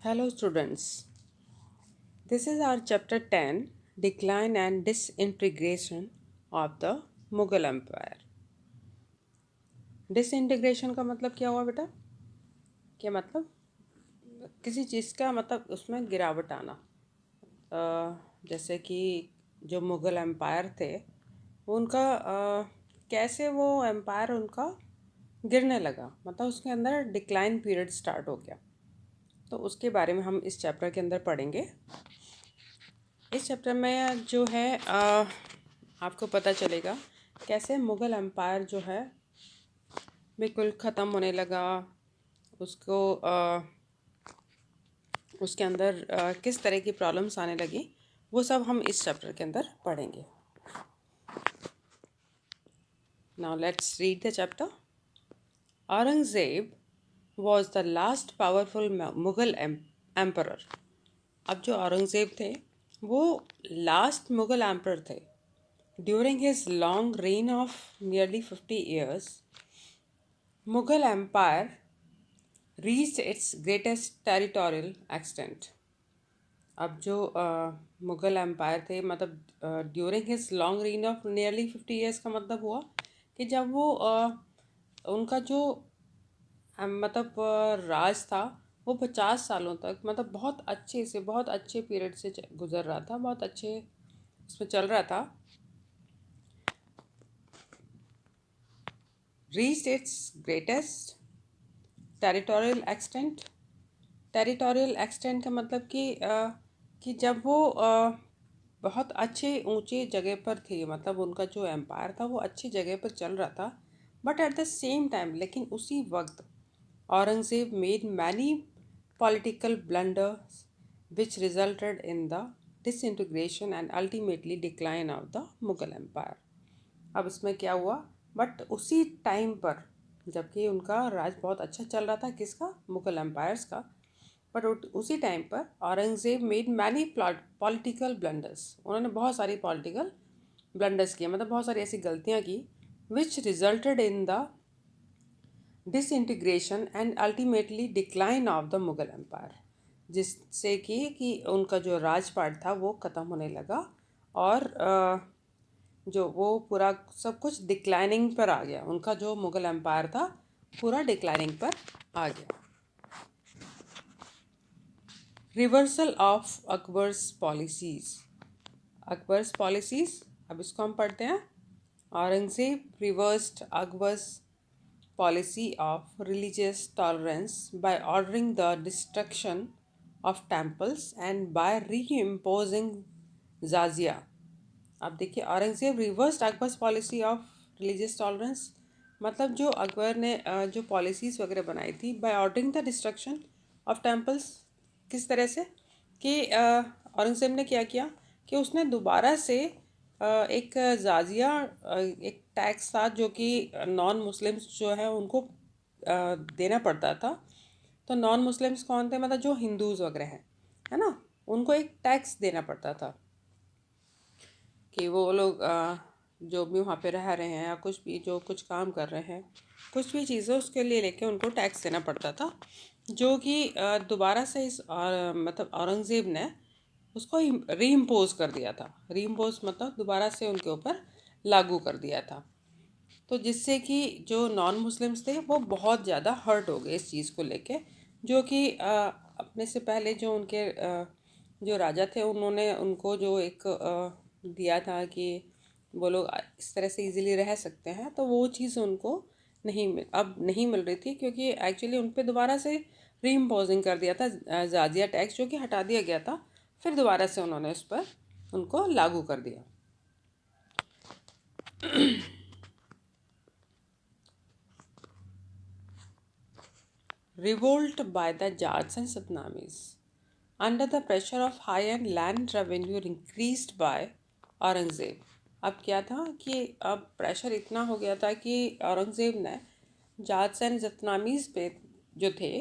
Hello, students. This is our chapter 10, Decline and Disintegration of the Mughal Empire. Disintegration का मतलब क्या हुआ बेटा? क्या मतलब? किसी चीज़ का मतलब उसमें गिरावट आना। जैसे कि जो मुग़ल एम्पायर थे उनका कैसे वो एम्पायर उनका गिरने लगा, मतलब उसके अंदर डिक्लाइन पीरियड स्टार्ट हो गया। तो उसके बारे में हम इस चैप्टर के अंदर पढ़ेंगे। इस चैप्टर में जो है आपको पता चलेगा कैसे मुग़ल एम्पायर जो है बिल्कुल ख़त्म होने लगा। उसको उसके अंदर किस तरह की प्रॉब्लम्स आने लगी, वो सब हम इस चैप्टर के अंदर पढ़ेंगे। Now let's read the chapter. Aurangzeb was the last powerful Mughal emperor. अब जो औरंगज़ेब थे वो लास्ट मुग़ल एम्परर थे। During his long reign of nearly 50 years, Mughal Empire reached its greatest territorial extent. अब जो मुग़ल एम्पायर थे, मतलब during his long reign of nearly 50 years का मतलब हुआ कि जब वो उनका जो मतलब राज था वो 50 सालों तक, मतलब बहुत अच्छे से, बहुत अच्छे पीरियड से गुजर रहा था, बहुत अच्छे उसमें चल रहा था। Reached it's greatest territorial extent. Territorial extent का मतलब कि जब वो बहुत अच्छे ऊंचे जगह पर थे, मतलब उनका जो एम्पायर था वो अच्छी जगह पर चल रहा था। But at the same time, लेकिन उसी वक्त Aurangzeb made many political blunders which resulted in the disintegration and ultimately decline of the Mughal empire. अब इसमें क्या हुआ, बट उसी टाइम पर, जबकि उनका राज बहुत अच्छा चल रहा था, किसका? मुग़ल एम्पायर्स का। बट उसी टाइम पर Aurangzeb made many political blunders. उन्होंने बहुत सारी पॉलिटिकल ब्लंडर्स किए, मतलब बहुत सारी ऐसी गलतियाँ की which resulted in the disintegration and ultimately decline of the Mughal empire, जिससे कि उनका जो राजपाट था वो ख़त्म होने लगा और जो वो पूरा सब कुछ डिक्लाइनिंग पर आ गया। उनका जो मुग़ल एम्पायर था पूरा डिक्लाइनिंग पर आ गया। Reversal of Akbar's policies. Akbar's policies, अब इसको हम पढ़ते हैं। Aurangzeb reversed Akbar's policy of religious tolerance by ordering the destruction of temples and by reimposing जाजिया। अब देखिए, Aurangzeb reversed Akbar's policy of religious tolerance, मतलब जो अकबर ने जो पॉलिसीज़ वगैरह बनाई थी, by ordering the destruction of temples. किस तरह से कि औरंगज़ेब ने क्या किया कि उसने दोबारा से एक जाजिया, एक टैक्स था जो कि नॉन मुस्लिम्स जो है उनको देना पड़ता था। तो नॉन मुस्लिम्स कौन थे? मतलब जो हिंदूज़ वगैरह हैं, है ना, उनको एक टैक्स देना पड़ता था कि वो लोग जो भी वहाँ पे रह रहे हैं या कुछ भी जो कुछ काम कर रहे हैं, कुछ भी चीज़ें उसके लिए लेके उनको टैक्स देना पड़ता था, जो कि दोबारा से इस मतलब औरंगज़ेब ने उसको रीइम्पोज कर दिया था। रीइम्पोज मतलब दोबारा से उनके ऊपर लागू कर दिया था। तो जिससे कि जो नॉन मुस्लिम्स थे वो बहुत ज़्यादा हर्ट हो गए इस चीज़ को लेके, जो कि अपने से पहले जो उनके जो राजा थे उन्होंने उनको जो एक दिया था कि वो लोग इस तरह से इजीली रह सकते हैं, तो वो चीज़ उनको अब नहीं मिल रही थी, क्योंकि एक्चुअली उन पर दोबारा से रीइम्पोजिंग कर दिया था जाजिया टैक्स, जो कि हटा दिया गया था, फिर दोबारा से उन्होंने उस पर उनको लागू कर दिया। Revolt by the Jats and Satnamis. Under the pressure of high-end land revenue increased by Aurangzeb. अब क्या था कि अब प्रेशर इतना हो गया था कि औरंगज़ेब ने जाट्स एंड जतनामीज पे जो थे,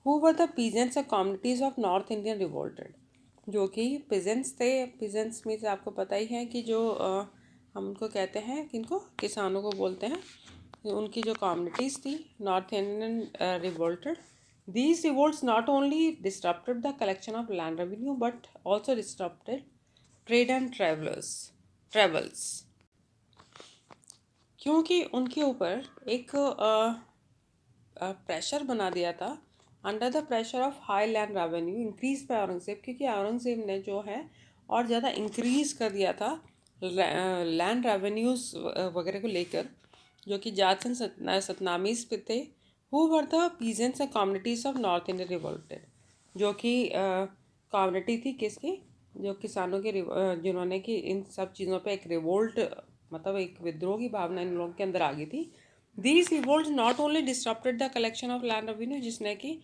हु वर द पीजेंट्स और communities of north Indian revolted, जो कि पीजेंट्स थे। पीजेंट्स मीन्स आपको पता ही है कि जो हम उनको कहते हैं, किनको? किसानों को बोलते हैं। उनकी जो कम्युनिटीज़ थी north Indian revolted, These revolts not only disrupted the collection of land revenue but also disrupted trade and travels, क्योंकि उनके ऊपर एक प्रेशर बना दिया था। Under the pressure of high land revenue increase by Aurangzeb, क्योंकि औरंगजेब ने जो है और ज़्यादा इंक्रीज कर दिया था लैंड रेवेन्यूज वगैरह को लेकर, जो कि जाटन सतनामीज पे थे। Who were the peasants and communities of north India revolted, जो कि कम्युनिटी थी किसकी, जो किसानों के जिन्होंने कि इन सब चीज़ों पे एक रिवोल्ट मतलब एक विद्रोह की भावना इन लोगों के अंदर आ गई थी। These revolts not only disrupted the collection of land revenue, जिसने कि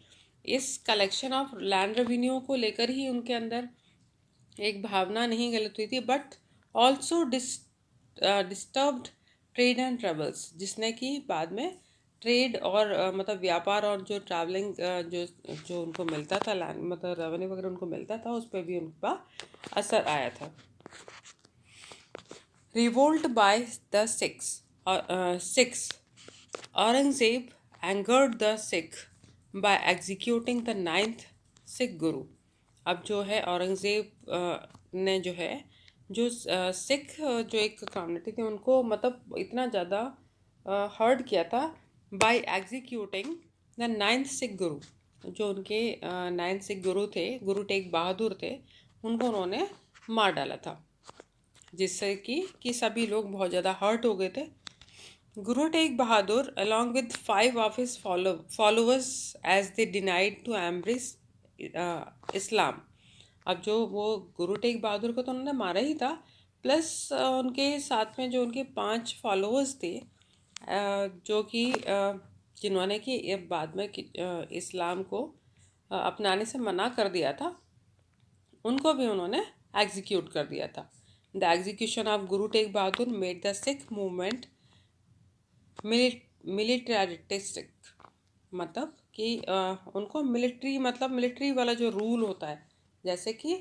इस collection of land revenue को लेकर ही उनके अंदर एक भावना नहीं गलत हुई थी, but also disturbed trade and travels, जिसने कि बाद में ट्रेड और मतलब व्यापार और जो ट्रैवलिंग जो जो उनको मिलता था लैंड मतलब रेवेन्यू वगैरह उनको मिलता था, उस पर भी उनका असर आया था। Revolt by the six Aurangzeb angered the Sikh by executing the ninth Sikh Guru। अब जो है औरंगज़ेब ने जो है जो सिख जो एक कम्युनिटी थी उनको मतलब इतना ज़्यादा हर्ट किया था by executing the ninth Sikh guru, जो उनके नाइन्थ सिख गुरु थे, गुरु टेग बहादुर थे, उनको उन्होंने मार डाला था, जिससे कि सभी लोग बहुत ज़्यादा हर्ट हो गए थे। Guru Tegh Bahadur, along with five of his followers, as they denied to embrace Islam। अब जो वो गुरु टेग बहादुर को तो उन्होंने मारा ही था, प्लस उनके साथ में जो उनके 5 फॉलोअर्स थे जो कि जिन्होंने कि बाद में इस्लाम को अपनाने से मना कर दिया था, उनको भी उन्होंने एग्जीक्यूट कर दिया था। The execution of Guru Tegh Bahadur made the Sikh movement militaristic, मतलब कि उनको मिलिट्री मतलब मिलिट्री वाला जो रूल होता है, जैसे कि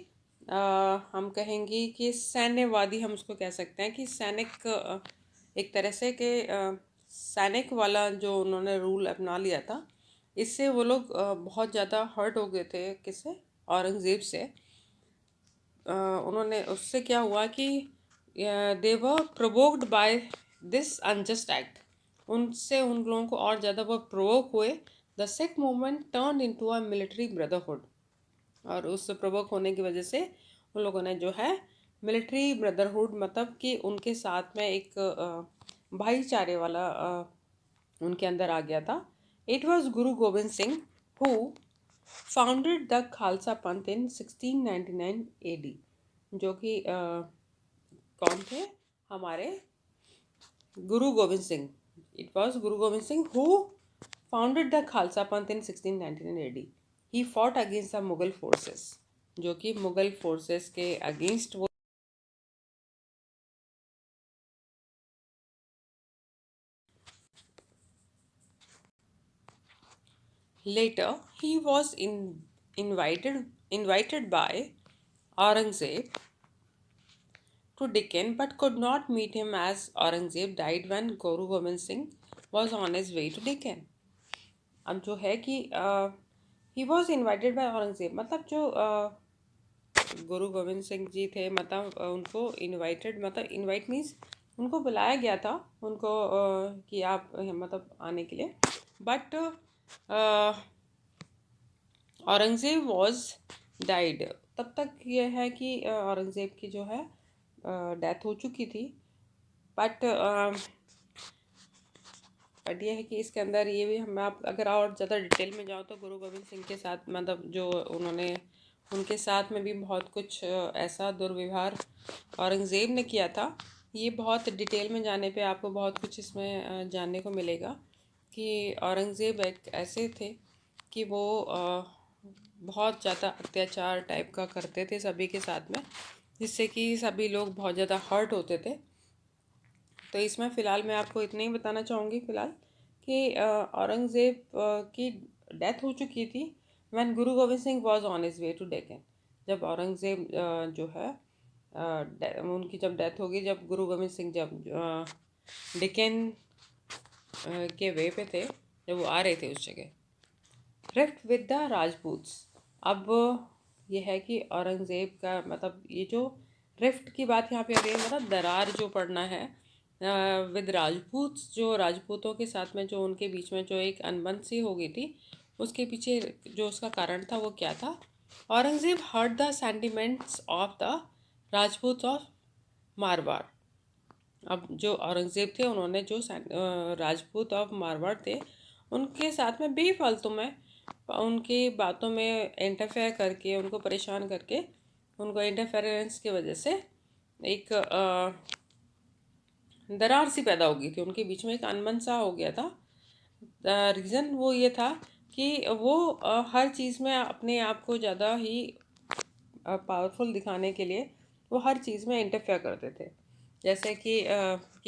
हम कहेंगे कि सैन्यवादी, हम उसको कह सकते हैं कि सैनिक एक तरह से कि सैनिक वाला जो उन्होंने रूल अपना लिया था, इससे वो लोग बहुत ज़्यादा हर्ट हो गए थे किससे, औरंगज़ेब से। उन्होंने उससे क्या हुआ कि they were provoked by this unjust act, उनसे उन लोगों को और ज़्यादा वो प्रोवोक हुए। The Sikh movement turn into a military brotherhood, और उस प्रोवोक होने की वजह से उन लोगों ने जो है मिलिट्री ब्रदरहुड मतलब कि उनके साथ में एक भाईचारे वाला उनके अंदर आ गया था। It was Guru Gobind Singh who founded the Khalsa पंथ इन 1699 AD, जो कि कौन थे हमारे गुरु Gobind Singh. It was Guru Gobind Singh who founded the Khalsa Panth in 1699 AD। He fought against the Mughal forces, जो कि मुगल फोर्सेस के अगेंस्ट वो। Later he was invited by Aurangzeb to Deccan but could not meet him as Aurangzeb died when Guru Gobind Singh was on his way to Deccan। अब जो है कि he was invited bye Aurangzeb, मतलब जो गुरु गोविंद सिंह जी थे, मतलब उनको इनवाइटेड मतलब इनवाइट मीन्स उनको बुलाया गया था उनको कि आप मतलब आने के लिए, बट औरंगज़ेब वॉज डाइड। तब तक ये है कि औरंगज़ेब की जो है डेथ हो चुकी थी, बट ये है कि इसके अंदर ये भी हम आप अगर और ज़्यादा डिटेल में जाओ तो गुरु गोविंद सिंह के साथ मतलब जो उन्होंने उनके साथ में भी बहुत कुछ ऐसा दुर्व्यवहार औरंगज़ेब ने किया था। ये बहुत डिटेल में जाने पे आपको बहुत कुछ इसमें जानने को मिलेगा कि औरंगज़ेब एक ऐसे थे कि वो बहुत ज़्यादा अत्याचार टाइप का करते थे सभी के साथ में, जिससे कि सभी लोग बहुत ज़्यादा हर्ट होते थे। तो इसमें फ़िलहाल मैं आपको इतना ही बताना चाहूँगी फ़िलहाल कि औरंगज़ेब की डेथ हो चुकी थी when Guru Gobind Singh was on his way to Deccan. जब औरंगज़ेब जो है उनकी जब डेथ होगी, जब गुरु गोविंद सिंह जब डेक्कन के वे पे थे, जब वो आ रहे थे उस जगह। Rift with the Rajputs. अब ये है कि औरंगज़ेब का मतलब ये जो रिफ्ट की बात यहाँ पे आ रही है, मतलब दरार जो पड़ना है विद राजपूत्स, जो राजपूतों के साथ में जो उनके बीच में जो एक अनबन सी हो गई थी, उसके पीछे जो उसका कारण था वो क्या था। Aurangzeb hurt the sentiments of the Rajput of Marwar. अब जो औरंगज़ेब थे उन्होंने जो राजपूत ऑफ मारवाड़ थे उनके साथ में बेफालतू में उनकी बातों में इंटरफेयर करके उनको परेशान करके उनको इंटरफेरेंस की वजह से एक दरार सी पैदा हो गई थी उनके बीच में, एक अनबन सा हो गया था। रीज़न वो ये था कि वो हर चीज़ में अपने आप को ज़्यादा ही पावरफुल दिखाने के लिए वो हर चीज़ में इंटरफेयर करते थे। जैसे कि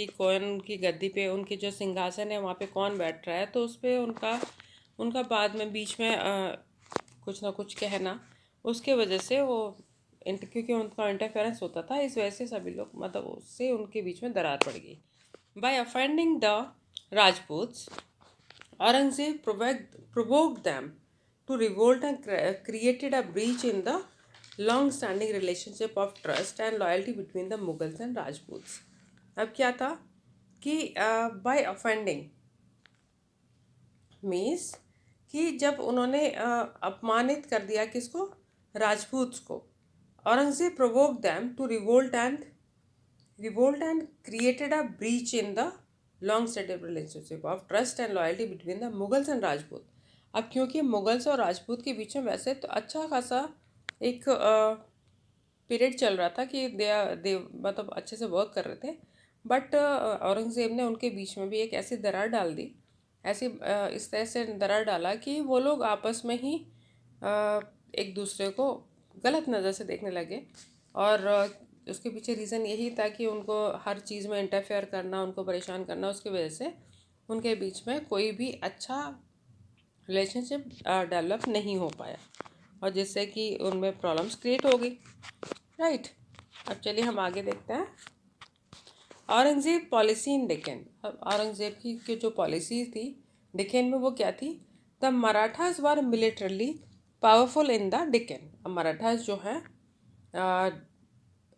कौन की गद्दी पे उनकी जो सिंहासन है वहाँ पे कौन बैठ रहा है, तो उस पर उनका उनका बाद में बीच में कुछ ना कुछ कहना, उसके वजह से वो क्योंकि उनका इंटरफेरेंस होता था, इस वजह से सभी लोग मतलब उससे उनके बीच में दरार पड़ गई। By offending the Rajputs, Aurangzeb provoked them to revolt and created a breach in the long-standing relationship of trust and loyalty between the Mughals and Rajputs. अब क्या था कि by offending मीन्स कि जब उन्होंने अपमानित कर दिया किसको, राजपूत को, Aurangzeb provoke them to revolt and created a breach in the long-standing relationship of trust and loyalty between the Mughals and Rajput. अब क्योंकि मुगल्स और राजपूत के बीच में वैसे तो अच्छा खासा एक पीरियड चल रहा था कि दे मतलब अच्छे से वर्क कर रहे थे, बट औरंगज़ेब ने उनके बीच में भी एक ऐसी दरार डाल दी, ऐसी इस तरह से दरार डाला कि वो लोग आपस में ही एक दूसरे को गलत नज़र से देखने लगे। और उसके पीछे रीज़न यही था कि उनको हर चीज़ में इंटरफेयर करना, उनको परेशान करना, उसकी वजह से उनके बीच में कोई भी अच्छा रिलेशनशिप डेवलप नहीं हो पाया और जिससे कि उनमें प्रॉब्लम्स क्रिएट हो गई। राइट, अब चलिए हम आगे देखते हैं। Aurangzeb policy in Deccan. अब औरंगज़ेब की जो पॉलिसी थी डेक्कन में वो क्या थी। The Marathas were militarily powerful in the Deccan. अब मराठास जो है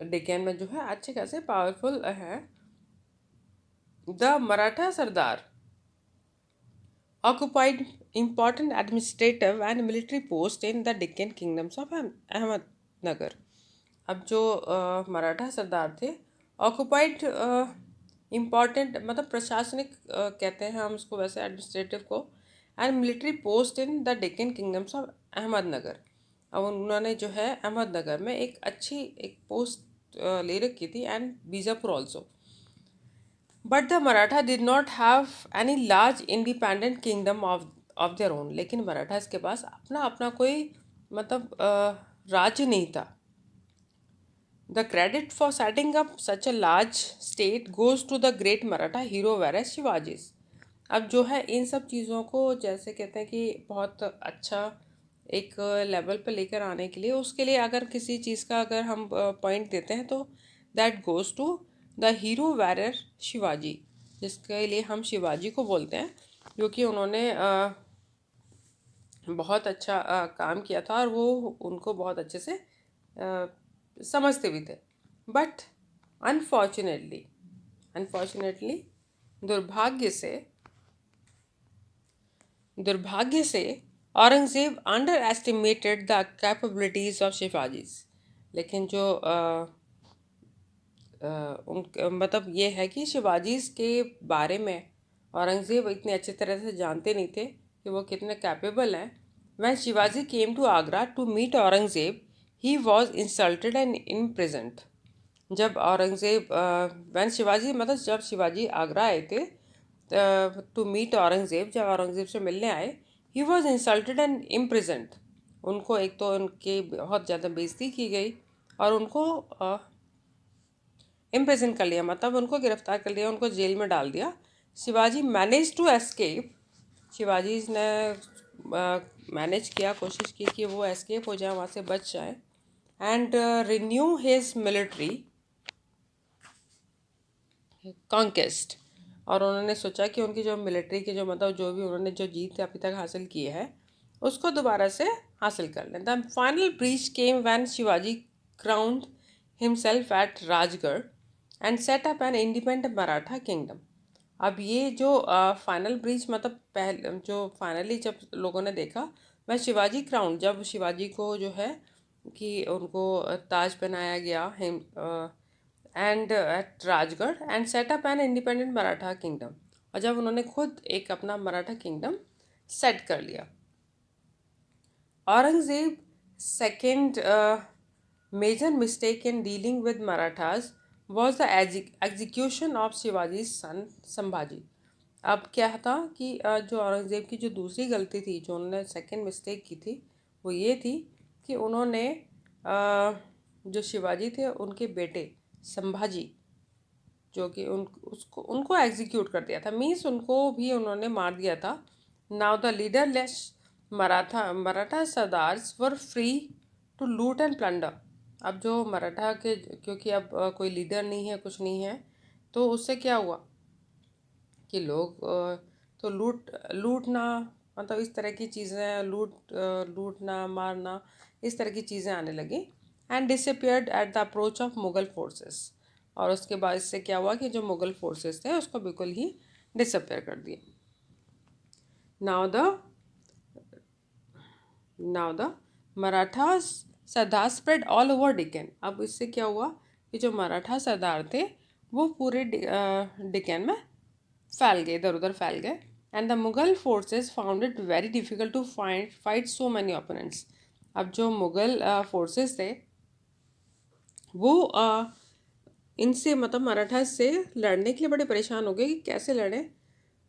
डेक्कन में जो है अच्छे खासे पावरफुल है। The Maratha Sardar occupied important administrative and military post in the Deccan kingdoms of Ahmednagar. अब जो मराठा सरदार थे ऑक्यूपाइड इम्पॉर्टेंट मतलब प्रशासनिक कहते हैं हम उसको वैसे एडमिनिस्ट्रेटिव को, and military post in the Deccan kingdoms of Ahmednagar. अब उन्होंने जो है अहमदनगर में एक अच्छी एक पोस्ट ले रखी थी, and Bijapur also. But the Maratha did not have any large independent kingdom of their own. लेकिन मराठास के पास अपना अपना कोई मतलब राज्य नहीं था। The credit for setting up such a large state goes to the great Maratha hero were Shivaji's. अब जो है इन सब चीज़ों को जैसे कहते हैं कि बहुत अच्छा एक लेवल पे लेकर आने के लिए, उसके लिए अगर किसी चीज़ का अगर हम पॉइंट देते हैं तो that goes to the hero warrior Shivaji, जिसके लिए हम शिवाजी को बोलते हैं, क्योंकि उन्होंने बहुत अच्छा काम किया था और वो उनको बहुत अच्छे से समझते भी थे। बट अनफॉर्चुनेटली अनफॉर्चुनेटली दुर्भाग्य से Aurangzeb under estimated the capabilities of Shivaji's. लेकिन जो उन मतलब ये है कि शिवाजीज के बारे में औरंगज़ेब इतने अच्छी तरह से जानते नहीं थे कि वो कितने कैपेबल हैं। When Shivaji came to Agra to meet Aurangzeb he was insulted and imprisoned. जब औरंगज़ेब व्हेन शिवाजी मतलब जब शिवाजी आगरा आए थे टू मीट औरंगज़ेब, जब औरंगज़ेब से मिलने आए, he was insulted and imprisoned. उनको एक तो उनकी बहुत ज़्यादा बेइज्जती की गई और उनको इम्प्रिजन कर लिया, मतलब उनको गिरफ्तार कर लिया, उनको जेल में डाल दिया। Shivaji manage to escape. Shivaji ने मैनेज किया, कोशिश की कि वो एस्केप हो जाए, वहाँ से बच जाए, and renew his military conquest. और उन्होंने सोचा कि उनकी जो मिलिट्री की जो मतलब जो भी उन्होंने जो जीत अभी तक हासिल की है उसको दोबारा से हासिल कर लें। The final breach came when Shivaji crowned himself at Rajgarh and set up an independent Maratha kingdom. अब ये जो फाइनल ब्रीच मतलब पहले जो फाइनली जब लोगों ने देखा, वह शिवाजी क्राउन, जब शिवाजी को जो है कि उनको ताज पहनाया गया him and at Rajgarh and set up an independent Maratha kingdom, और जब उन्होंने खुद एक अपना मराठा किंगडम सेट कर लिया। Aurangzeb second major mistake in dealing with Marathas was the execution of Shivaji's son Sambhaji. अब क्या था कि जो औरंगज़ेब की जो दूसरी गलती थी, जो उन्होंने सेकंड मिस्टेक की थी, वो ये थी कि उन्होंने जो शिवाजी थे उनके बेटे संभाजी, जो कि उनको एग्जीक्यूट कर दिया था, मीन्स उनको भी उन्होंने मार दिया था। Now the leaderless Maratha sardars were free to loot and plunder. अब जो मराठा के, क्योंकि अब कोई लीडर नहीं है, कुछ नहीं है, तो उससे क्या हुआ कि लोग तो लूटना, मतलब इस तरह की चीज़ें, लूटना मारना, इस तरह की चीज़ें आने लगी। And disappeared at the approach of Mughal forces. और उसके बाद इससे क्या हुआ कि जो मुगल फोर्सेस थे उसको बिल्कुल ही डिसअपियर कर दिए। Now the Marathas sardar spread all over Deccan. अब इससे क्या हुआ कि जो मराठा सरदार थे वो पूरे डिकेन में फैल गए, इधर उधर फैल गए। And the Mughal forces found it very difficult to fight so many opponents. अब जो मुगल फोर्सेस थे वो इनसे, मतलब मराठा से लड़ने के लिए बड़े परेशान हो गए कि कैसे लड़ें,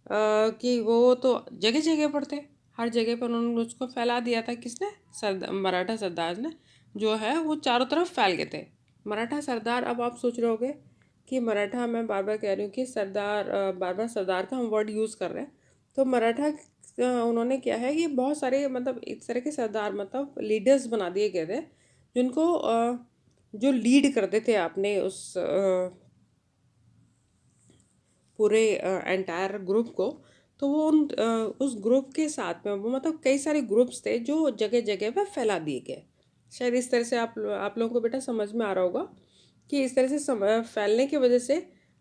कि वो तो जगह जगह पर थे, हर जगह पर उन्होंने उसको फैला दिया था। किसने? मराठा सरदार ने जो है वो चारों तरफ फैल गए थे। मराठा सरदार, अब आप सोच रहे होगे कि मराठा, मैं बार बार कह रही हूँ कि सरदार, बार बार सरदार का हम वर्ड यूज़ कर रहे हैं, तो मराठा उन्होंने क्या है कि बहुत सारे, मतलब इस तरह के सरदार, मतलब लीडर्स बना दिए गए थे, जिनको जो लीड करते थे अपने उस पूरे एंटायर ग्रुप को। तो वो उस ग्रुप के साथ में वो, मतलब कई सारे ग्रुप्स थे जो जगह जगह पे फैला दिए गए। शायद इस तरह से आप लोगों को बेटा समझ में आ रहा होगा कि इस तरह से फैलने की वजह से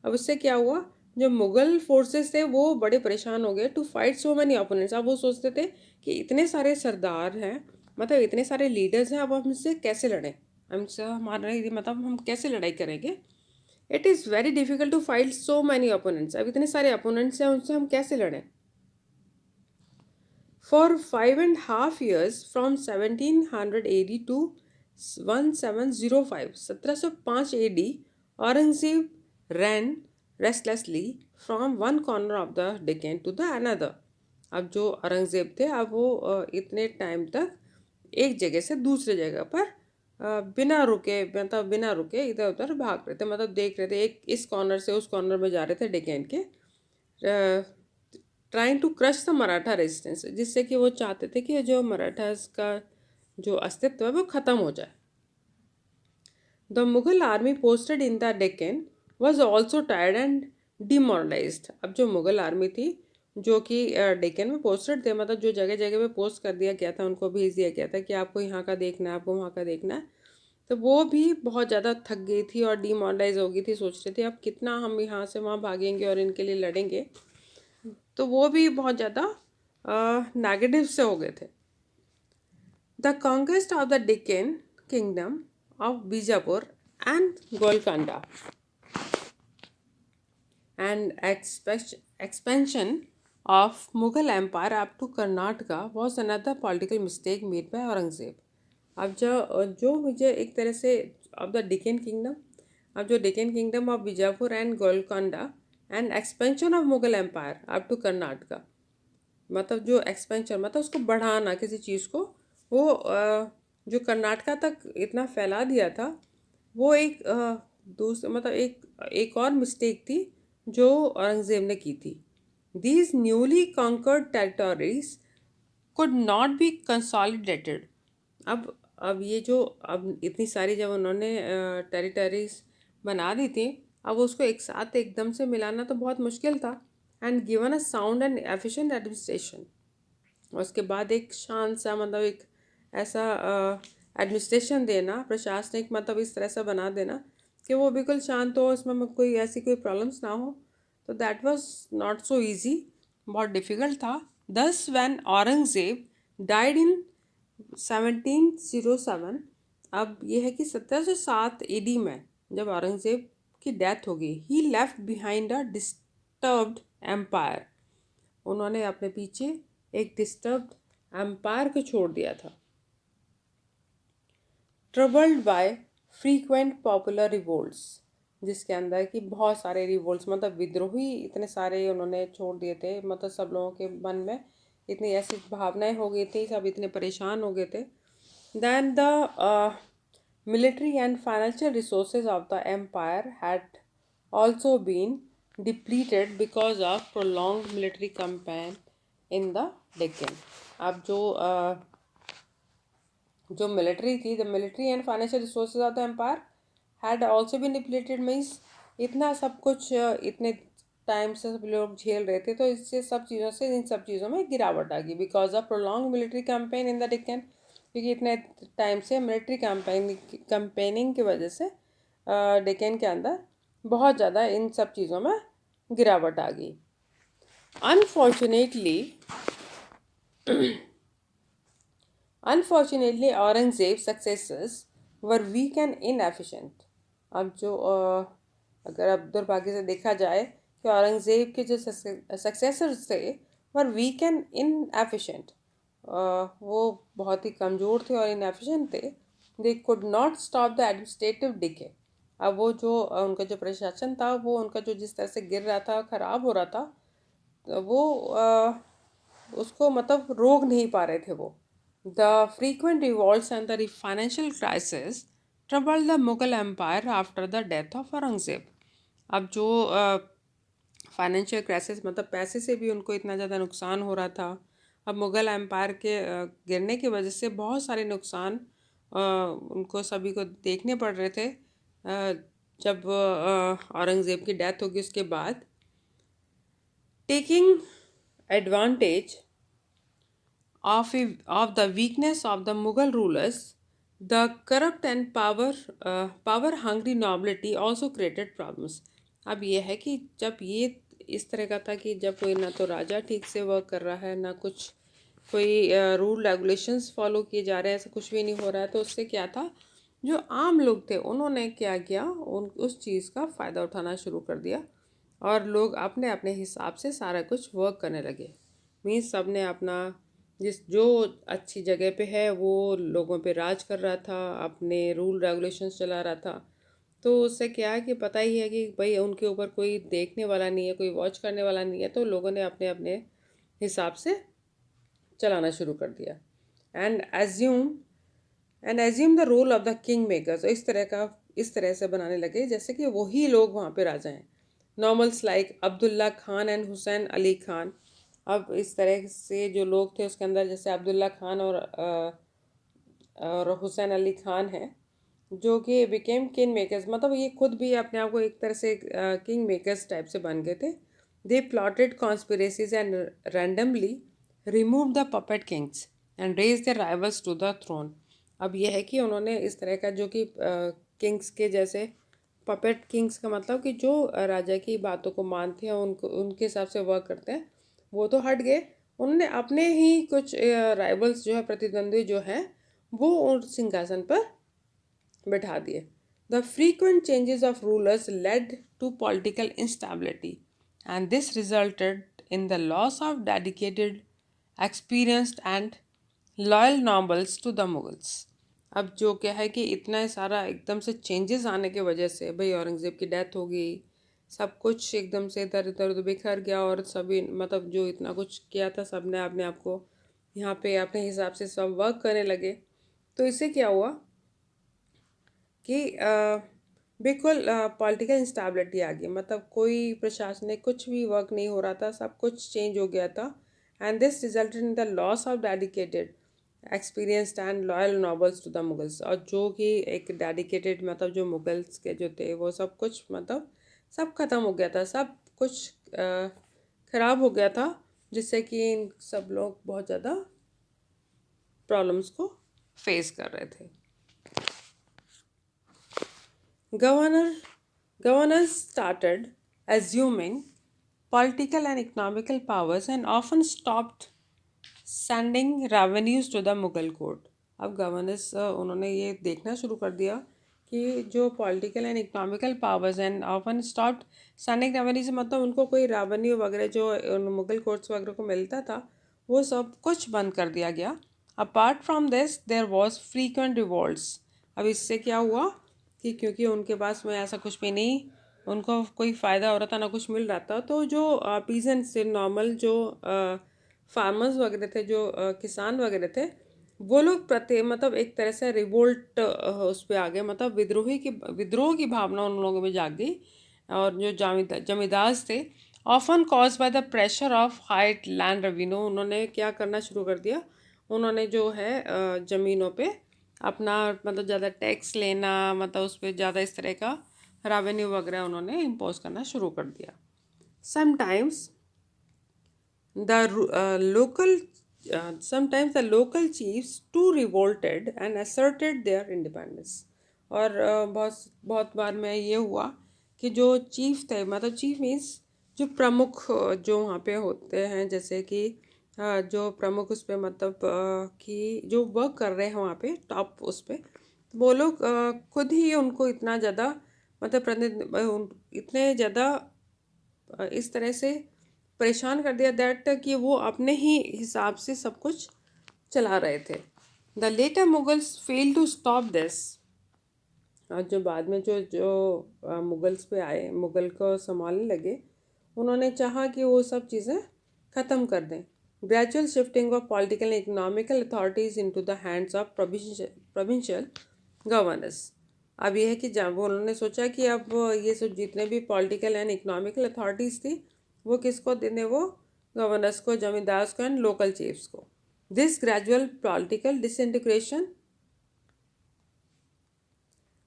अब उससे क्या हुआ, जो मुगल फोर्सेस थे वो बड़े परेशान हो गए to fight so many opponents. अब वो सोचते थे कि इतने सारे सरदार हैं, मतलब इतने सारे लीडर्स हैं, अब हम इनसे कैसे लड़ें, हमसे हमारे, मतलब हम कैसे लड़ाई करेंगे। It is very difficult to fight so many opponents. अब इतने सारे ओपोनेंट्स हैं, उनसे हम कैसे लड़ें। For 5.5 years from 1700 AD to 1705, 1705 AD, Aurangzeb ran restlessly from one corner of the Deccan to the another. अब जो औरंगजेब थे, अब वो इतने टाइम तक एक जगह से दूसरे जगह पर बिना रुके, मतलब बिना रुके इधर उधर भाग रहे थे, मतलब देख रहे थे, एक इस कॉर्नर से उस कॉर्नर में जा रहे थे डेक्कन के, trying to crush the Maratha resistance, जिससे कि वो चाहते थे कि जो मराठास का जो अस्तित्व है वो ख़त्म हो जाए। The Mughal army posted in the Deccan was also tired and demoralised. अब जो मुगल आर्मी थी जो कि डेक्कन में पोस्टेड थे, मतलब जो जगह जगह पे पोस्ट कर दिया गया था, उनको भेज दिया गया था कि आपको यहाँ का देखना है, आपको वहाँ का देखना है, तो वो भी बहुत ज़्यादा थक गई थी और डिमोरलाइज हो गई थी। सोच रहे थे अब कितना हम यहाँ से वहाँ भागेंगे और इनके लिए लड़ेंगे, तो वो भी बहुत ज़्यादा नेगेटिव से हो गए थे। The conquest of the Deccan kingdom of Bijapur and Golconda and expansion of Mughal Empire up to Karnataka was another political mistake made by Aurangzeb. अब जो विजय एक तरह से ऑफ द डेक्कन किंगडम, अब जो Deccan kingdom of Bijapur and Golconda and expansion of Mughal empire up to Karnataka, मतलब जो expansion मतलब उसको बढ़ाना किसी चीज़ को, वो जो कर्नाटका तक इतना फैला दिया था, वो एक दूसरा, मतलब एक और मिस्टेक थी जो औरंगज़ेब ने की थी। These newly conquered territories could not be consolidated. अब ये जो, अब इतनी सारी जब उन्होंने टेरिटरीज बना दी थी, अब उसको एक साथ एकदम से मिलाना तो बहुत मुश्किल था। And given a sound and efficient administration, उसके बाद एक शांत सा मतलब एक ऐसा एडमिनिस्ट्रेशन देना, प्रशासनिक मतलब इस तरह से बना देना कि वो बिल्कुल शांत हो, उसमें कोई ऐसी कोई प्रॉब्लम्स ना हो। तो that was not so easy, बहुत डिफ़िकल्ट था। दस व्हेन औरंगज़ेब डाइड इन 1707, अब ये है कि 1707 एडी में जब औरंगज़ेब की डेथ होगी, he left behind a disturbed empire, उन्होंने अपने पीछे एक डिस्टर्ब्ड एम्पायर को छोड़ दिया था। Troubled by frequent popular revolts, जिसके अंदर कि बहुत सारे रिवोल्ट्स मतलब विद्रोही इतने सारे उन्होंने छोड़ दिए थे, मतलब सब लोगों के मन में इतनी ऐसी भावनाएं हो गई थी, सब इतने परेशान हो गए थे। Then the military and financial resources of the empire had also been depleted because of prolonged military campaign in the Deccan. अब जो मिलिट्री थी, the military and financial resources of the empire had also been depleted, means इतना सब कुछ इतने time से सब लोग झेल रहे थे, तो इससे सब चीज़ों से इन सब चीज़ों में गिरावट आ गई because of prolong military campaign in the Deccan, क्योंकि इतने टाइम से मिलिट्री कैंपेनिंग की वजह से डेक्कन के अंदर बहुत ज़्यादा इन सब चीज़ों में गिरावट आ गई। Unfortunately, Aurangzeb's successors were weak and inefficient. अब जो अगर अब दुर्भाग्य से देखा जाए कि औरंगज़ेब के जो सक्सेसर्स थे वर वीक एंड इनएफिशिएंट, वो बहुत ही कमज़ोर थे और इनएफिशिएंट थे। They could not stop the administrative decay, अब वो जो उनका जो प्रशासन था वो उनका जो जिस तरह से गिर रहा था, ख़राब हो रहा था, तो वो उसको मतलब रोक नहीं पा रहे थे वो। The frequent revolts and the financial crisis troubled the Mughal Empire after the death of Aurangzeb. अब जो फाइनेंशियल क्राइसिस मतलब पैसे से भी उनको इतना ज़्यादा नुकसान हो रहा था। अब मुग़ल एम्पायर के गिरने की वजह से बहुत सारे नुकसान उनको सभी को देखने पड़ रहे थे। जब औरंगज़ेब की डेथ होगी उसके बाद, taking advantage of the weakness of the Mughal rulers, the corrupt and power hungry nobility also created problems. अब ये है कि जब ये इस तरह का था कि जब कोई ना तो राजा ठीक से वर्क कर रहा है, ना कुछ कोई रूल रेगुलेशंस फॉलो किए जा रहे हैं, ऐसा कुछ भी नहीं हो रहा है, तो उससे क्या था, जो आम लोग थे उन्होंने क्या किया, उस चीज़ का फ़ायदा उठाना शुरू कर दिया और लोग अपने अपने हिसाब से सारा कुछ वर्क करने लगे। मीन्स सब ने अपना जो अच्छी जगह पे है वो लोगों पे राज कर रहा था, अपने रूल रेगुलेशंस चला रहा था। तो उससे क्या है कि पता ही है कि भाई उनके ऊपर कोई देखने वाला नहीं है, कोई वॉच करने वाला नहीं है, तो लोगों ने अपने अपने हिसाब से चलाना शुरू कर दिया। And assume the role of the king maker, तो इस तरह से बनाने लगे जैसे कि वही लोग वहाँ पे राजा हैं। Normals like Abdullah Khan and Hussain Ali Khan, अब इस तरह से जो लोग थे उसके अंदर जैसे अब्दुल्ला खान और हुसैन अली खान हैं, जो कि बिकेम किंग मेकर्स, मतलब ये खुद भी अपने आप को एक तरह से किंग मेकर्स टाइप से बन गए थे। They plotted conspiracies and randomly remove the puppet kings and raise the rivals to the throne. अब यह है कि उन्होंने इस तरह का जो कि किंग्स के जैसे, पपेट किंग्स का मतलब कि जो राजा की बातों को मानते हैं, उनको उनके हिसाब से वर्क करते हैं, वो तो हट गए। उन्होंने अपने ही कुछ राइवल्स जो है, प्रतिद्वंदी जो है, वो उस सिंहासन पर बैठा दिए। The frequent changes of rulers led to political instability and this resulted in the loss of dedicated experienced and loyal nobles to the Mughals. अब जो क्या है कि इतना सारा एकदम से चेंजेस आने की वजह से, भाई औरंगज़ेब की डेथ हो गई, सब कुछ एकदम से इधर उधर बिखर गया और सभी मतलब जो इतना कुछ किया था सब ने अपने आप को यहाँ पे अपने हिसाब से सब वर्क करने लगे। तो इससे क्या हुआ कि बिल्कुल पॉलिटिकल इंस्टेबिलिटी आ गई, मतलब कोई प्रशासनिक कुछ भी वर्क नहीं हो रहा था, सब कुछ चेंज हो गया था। And this resulted in the loss of dedicated experienced and loyal nobles to the Mughals, और जो कि एक डेडिकेटेड मतलब जो मुगल्स के जो थे वो सब कुछ मतलब सब ख़त्म हो गया था, सब कुछ ख़राब हो गया था। जिससे कि इन सब लोग बहुत ज़्यादा प्रॉब्लम्स को फेस कर रहे थे। Governors started assuming political and economical powers and often stopped sending revenues to the Mughal court. अब गवर्नर्स उन्होंने ये देखना शुरू कर दिया कि जो political and economical powers and often stopped sending revenue से मतलब उनको कोई रेवेन्यू वगैरह जो मुगल कोर्ट्स वगैरह को मिलता था वो सब कुछ बंद कर दिया गया। Apart from this there was frequent revolts. अब इससे क्या हुआ कि क्योंकि उनके पास में ऐसा कुछ भी नहीं, उनको कोई फ़ायदा हो रहा था ना कुछ मिल रहा था, तो जो पीजेंट्स से नॉर्मल जो फार्मर्स वगैरह थे, जो किसान वगैरह थे, वो लोग मतलब एक तरह से रिवोल्ट उस पर आ गए, मतलब विद्रोह की भावना उन लोगों में जाग गई। और जो जमींदार थे often cause by the pressure of high land revenue, उन्होंने क्या करना शुरू कर दिया, उन्होंने जो है ज़मीनों पे अपना मतलब ज़्यादा टैक्स लेना, मतलब उस पर ज़्यादा इस तरह का रेवेन्यू वगैरह उन्होंने इम्पोज करना शुरू कर दिया। Sometimes sometimes the local chiefs too revolted and asserted their independence. और बहुत बहुत बार में ये हुआ कि जो चीफ थे, मतलब चीफ मीन्स जो प्रमुख जो वहाँ पे होते हैं, जैसे कि जो प्रमुख उस पे मतलब कि जो वर्क कर रहे हैं वहाँ पे टॉप उस पे, वो लोग खुद ही उनको इतना ज़्यादा मतलब इतने ज़्यादा इस तरह से परेशान कर दिया दैट कि वो अपने ही हिसाब से सब कुछ चला रहे थे। The later Mughals fail to stop this. और जो बाद में जो जो मुगल्स पे आए, मुगल को संभालने लगे, उन्होंने चाहा कि वो सब चीज़ें ख़त्म कर दें। Gradual shifting of political and economical authorities into the hands of provincial governors. अब यह है कि जब उन्होंने सोचा कि अब ये सब जितने भी पॉलिटिकल एंड इकोनॉमिकल अथॉरिटीज़ थी वो किसको देने, वो गवर्नर्स को, जमींदार्स को एंड लोकल चीफ्स को। This gradual political disintegration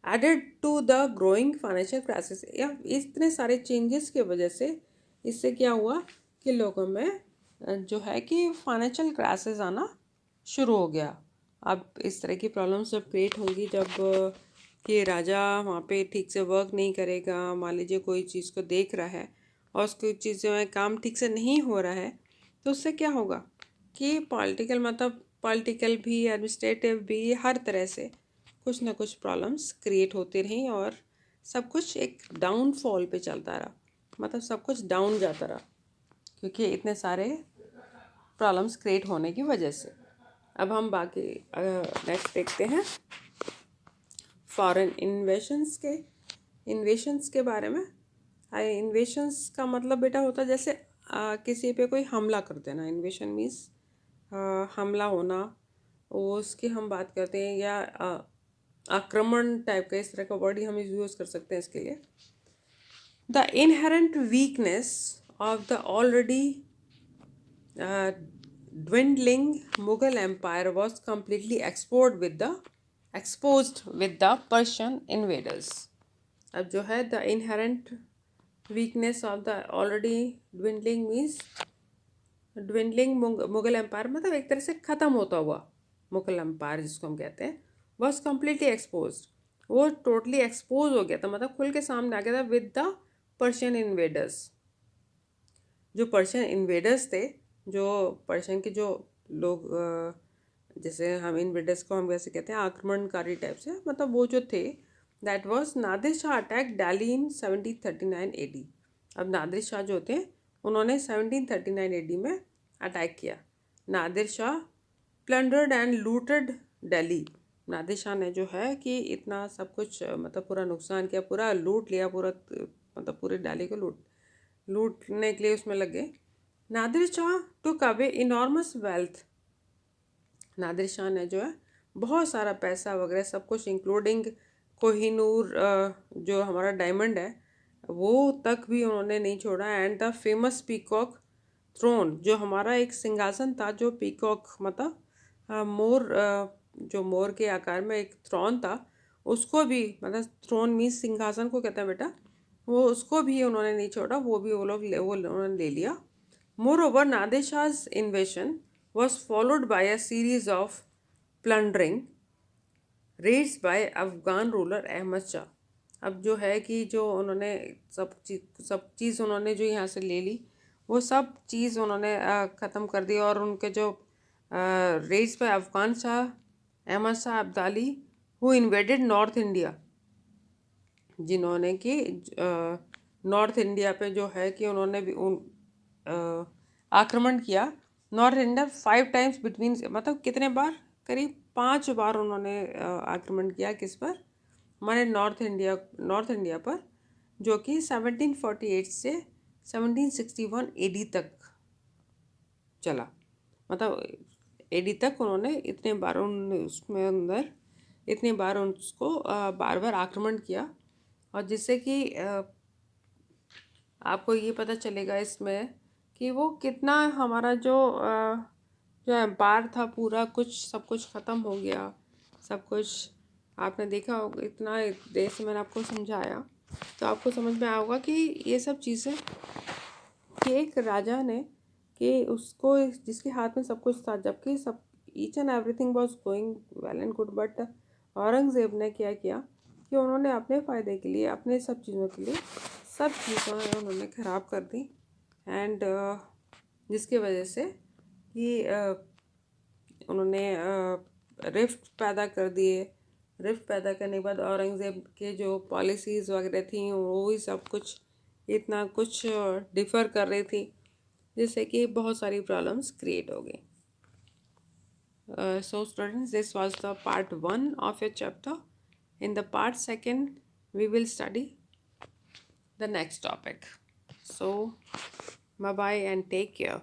added to the growing financial crisis. या इतने सारे चेंजेस की वजह से इससे क्या हुआ कि लोगों में जो है कि फाइनेंशियल क्राइसिस आना शुरू हो गया। अब इस तरह की प्रॉब्लम्स जब क्रिएट होंगी, जब कि राजा वहाँ पे ठीक से वर्क नहीं करेगा, मान लीजिए कोई चीज़ को देख रहा है और उसकी चीज़ों में काम ठीक से नहीं हो रहा है, तो उससे क्या होगा कि पॉलिटिकल भी, एडमिनिस्ट्रेटिव भी, हर तरह से कुछ ना कुछ प्रॉब्लम्स क्रिएट होते रहीं और सब कुछ एक डाउनफॉल पे चलता रहा, मतलब सब कुछ डाउन जाता रहा क्योंकि इतने सारे प्रॉब्लम्स क्रिएट होने की वजह से। अब हम बाकी नेक्स्ट देखते हैं फॉरेन इन्वेशंस के बारे में। इन्वेशंस का मतलब बेटा होता है जैसे किसी पे कोई हमला कर देना। इन्वेशन मीन्स हमला होना, उसकी हम बात करते हैं, या आक्रमण टाइप का, इस तरह का वर्ड ही हम यूज़ कर सकते हैं इसके लिए। The inherent weakness of the already dwindling Mughal empire was completely exposed with the Persian invaders. अब जो है the inherent weakness of the already dwindling means dwindling Mughal empire, मतलब एक तरह से ख़त्म होता हुआ मुगल एम्पायर जिसको हम कहते हैं, वॉज कम्प्लीटली एक्सपोज। वो टोटली एक्सपोज हो गया था, मतलब खुल के सामने आ गया था विद द पर्शियन इन्वेडर्स। जो पर्शियन इन्वेडर्स थे, जो पर्शियन के जो लोग, जैसे हम इन्वेडर्स को हम वैसे कहते हैं आक्रमणकारी टाइप से, मतलब वो जो थे, that was Nadir Shah attack Delhi in 1739 AD। अब नादिर शाह जो थे उन्होंने 1739 AD में अटैक किया। Nadir Shah plundered and looted Delhi. Nadir Shah ने जो है कि इतना सब कुछ मतलब पूरा नुकसान किया, पूरा लूट लिया, पूरा मतलब पूरे दिल्ली को लूटने के लिए उसमें लगे। Nadir Shah took away enormous wealth. Nadir Shah ने जो है बहुत सारा पैसा वगैरह सब कुछ, इंक्लूडिंग कोहिनूर जो हमारा डायमंड है वो तक भी उन्होंने नहीं छोड़ा। And the famous peacock throne, जो हमारा एक सिंहासन था, जो पीकॉक मतलब मोर, जो मोर के आकार में एक थ्रोन था, उसको भी, मतलब थ्रोन मीन्स सिंहासन को कहते हैं बेटा, वो उसको भी उन्होंने नहीं छोड़ा, वो भी वो लोग वो उन्होंने ले लिया। Moreover, Nadir Shah's invasion was followed by a series of plundering raids by Afghan ruler Ahmad Shah. अब जो है कि जो उन्होंने सब चीज़ उन्होंने जो यहाँ से ले ली, वो सब चीज़ उन्होंने ख़त्म कर दी। और उनके जो raids by Afghan Shah Ahmad Shah Abdali who invaded north India, जिन्होंने कि नॉर्थ इंडिया पे जो है कि उन्होंने भी आक्रमण किया। नॉर्थ इंडिया 5 टाइम्स बिटवीन, मतलब कितने बार, करीब 5 बार उन्होंने आक्रमण किया किस पर, हमारे नॉर्थ इंडिया पर, जो कि 1748 से 1761 एडी तक चला। मतलब एडी तक उन्होंने इतने बार उसमें अंदर इतने बार उसको बार बार आक्रमण किया। और जिससे कि आपको ये पता चलेगा इसमें कि वो कितना हमारा जो एम्पायर था पूरा कुछ सब कुछ ख़त्म हो गया। सब कुछ आपने देखा होगा, इतना देर से मैंने आपको समझाया तो आपको समझ में आया होगा कि ये सब चीज़ें कि एक राजा ने कि उसको जिसके हाथ में सब कुछ था, जबकि सब each and everything was going well and good, but Aurangzeb ने क्या किया कि उन्होंने अपने फ़ायदे के लिए, अपने सब चीज़ों के लिए सब चीज़ें उन्होंने ख़राब कर दी। एंड जिसकी वजह से कि उन्होंने रिफ्ट पैदा कर दिए। रिफ्ट पैदा करने के बाद औरंगज़ेब के जो पॉलिसीज़ वगैरह थी वो ही सब कुछ इतना कुछ डिफ़र कर रही थी, जिससे कि बहुत सारी प्रॉब्लम्स क्रिएट हो गई। So students, this was the part 1 of your chapter. In the part 2, we will study the next topic. So bye bye and take care.